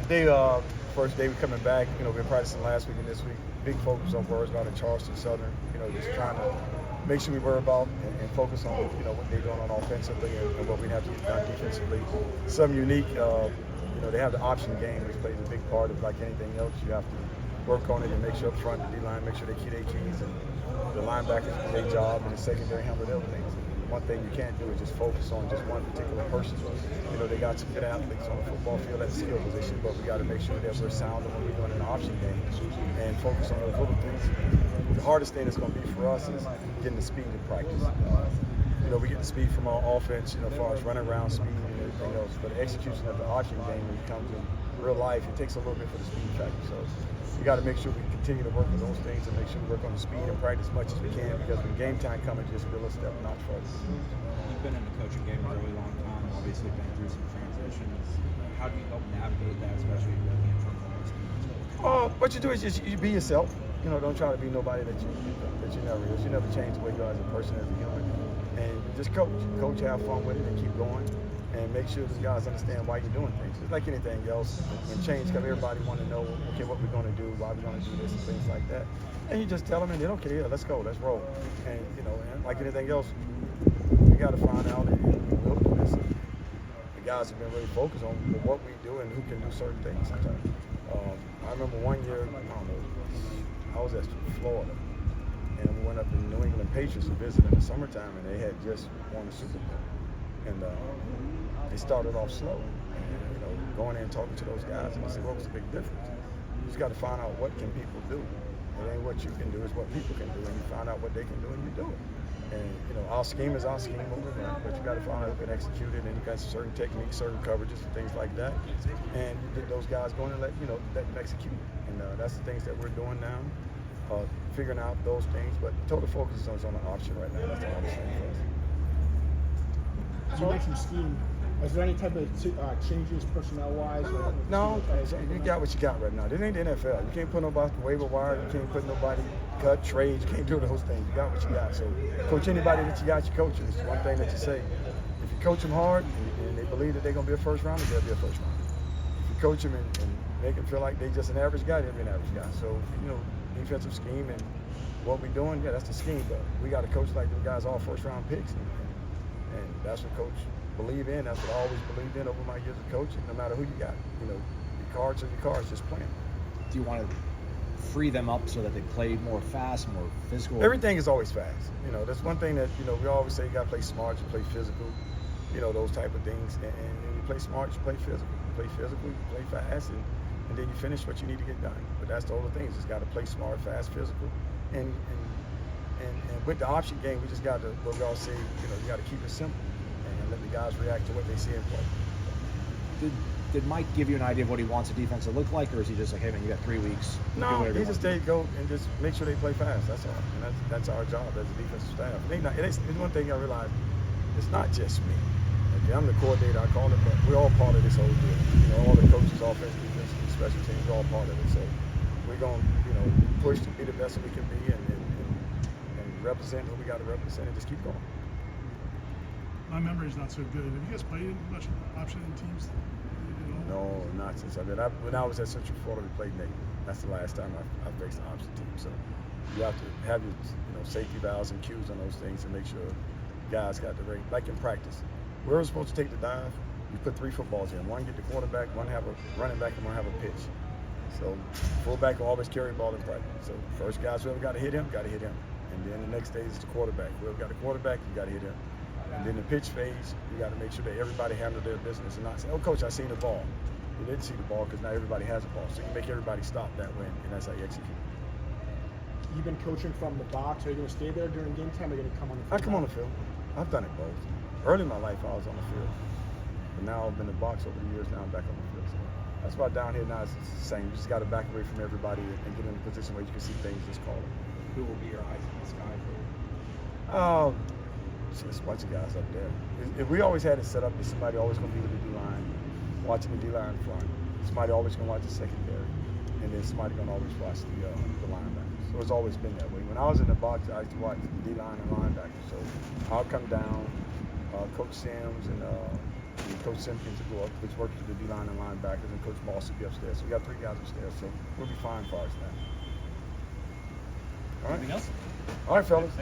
They first day we coming back. We're practicing last week and this week. Big focus on where going to Charleston Southern. Just trying to make sure we worry about and focus on what they're doing on offensively and what we have to get done defensively. Something unique. They have the option game, which plays a big part of like anything else. You have to work on it and make sure up front the D-line, make sure they keep their keys and the linebackers do their job and the secondary handle their things. One thing you can't do is just focus on just one particular person. They got some good athletes on the football field at the skill position, but we got to make sure that we're sound when we're doing an option game and focus on those little things. The hardest thing that's going to be for us is getting the speed in practice. We get the speed from our offense, as far as running around speed and everything else, but the execution of the option game when it comes in real life, it takes a little bit for the speed factor. So we got to make sure we continue to work on those things and make sure we work on the speed and practice as much as we can, because when game time comes, just feel a step notch further. You've been in the coaching game a really long time, obviously been through some transitions. How do you help navigate that, especially looking at from the what you do is just you be yourself. Don't try to be nobody that you never is. You never change the way you are as a person, as a human. And just coach, have fun with it, and keep going. And make sure the guys understand why you're doing things. It's like anything else. When change comes, everybody want to know, okay, what we're going to do, why we're going to do this, and things like that. And you just tell them, and then, okay, yeah, let's go, let's roll. And and like anything else, we got to find out and we'll do this. The guys have been really focused on what we do and who can do certain things sometimes. I remember one year, I was at Florida, and we went up to New England Patriots to visit in the summertime, and they had just won the Super Bowl. And they started off slow, and going in and talking to those guys, and I said, what was the big difference? You just got to find out what can people do. It ain't what you can do, it's what people can do, and you find out what they can do, and you do it. And our scheme is our scheme over there, but you got to find out who can execute it, and you got certain techniques, certain coverages, and things like that. And you get those guys going and let them execute. And that's the things that we're doing now, figuring out those things. But the total focus is on the option right now. That's the hardest thing for us. You mentioned scheme. Is there any type of changes personnel-wise? No, you got what you got right now. This ain't the NFL. You can't put nobody on the waiver wire. You can't put nobody cut, trade. You can't do those things. You got what you got. So coach anybody that you got, you coach them. It's one thing that you say. If you coach them hard and they believe that they're going to be a first rounder, they'll be a first rounder. If you coach them and make them feel like they're just an average guy, they'll be an average guy. So, defensive scheme and what we're doing, yeah, that's the scheme. But we got to coach like the guys all first-round picks. And that's what coach believe in. That's what I always believed in over my years of coaching. No matter who you got, your cards are your cards. Just playing. Do you want to free them up so that they play more fast, more physical? Everything is always fast. That's one thing that we always say. You got to play smart. You play physical. Those type of things. And when you play smart, you play physical. You play physical. You play fast, and then you finish what you need to get done. But that's the whole thing. You just got to play smart, fast, physical, and with the option game, we just got to, what we all say, you got to keep it simple and let the guys react to what they see in play. Did Mike give you an idea of what he wants a defense to look like, or is he just like, hey man, you got 3 weeks? No, he just say go and just make sure they play fast. That's all. And that's our job as a defensive staff. It's one thing I realize, it's not just me. Okay, I'm the coordinator, I call it, but we're all part of this whole deal. All the coaches, offense, defense, special teams, we're all part of it. So we're going to push to be the best that we can be and represent who we got to represent and just keep going. My memory's not so good. Have you guys played much option teams? No, not since I've been. When I was at Central Florida, we played Navy. That's the last time I faced an option team. So you have to have your safety valves and cues on those things and make sure guys got the rate. Like in practice, we were supposed to take the dive. You put 3 footballs in. One get the quarterback, one have a running back, and one have a pitch. So fullback will always carry the ball in practice. So first guys whoever got to hit him, got to hit him. And then the next day is the quarterback. Whoever got a quarterback, you got to hit him. And then the pitch phase, you got to make sure that everybody handles their business and not say, oh, coach, I seen the ball. You didn't see the ball because now everybody has a ball. So you make everybody stop that way, and that's how you execute. You've been coaching from the box. Are you going to stay there during game time, or are you going to come on the field? I come on the field. I've done it both. Early in my life, I was on the field. But now I've been in the box over the years. Now I'm back on the field. So that's why down here now it's the same. You just got to back away from everybody and get in a position where you can see things, just call it. Who will be your eyes in the sky for? Just a bunch of guys up there. If we always had it set up that somebody always going to be with the D-line, watching the D-line in front. Somebody always going to watch the secondary. And then somebody going to always watch the linebackers. So it's always been that way. When I was in the box, I used to watch the D-line and linebackers. So I'll come down, Coach Sims and And Coach Simpkins will go up, which works with the D-line and linebackers, and Coach Moss will be upstairs. So we got 3 guys upstairs, so we'll be fine for us now. All right. Anything else? All right, fellas.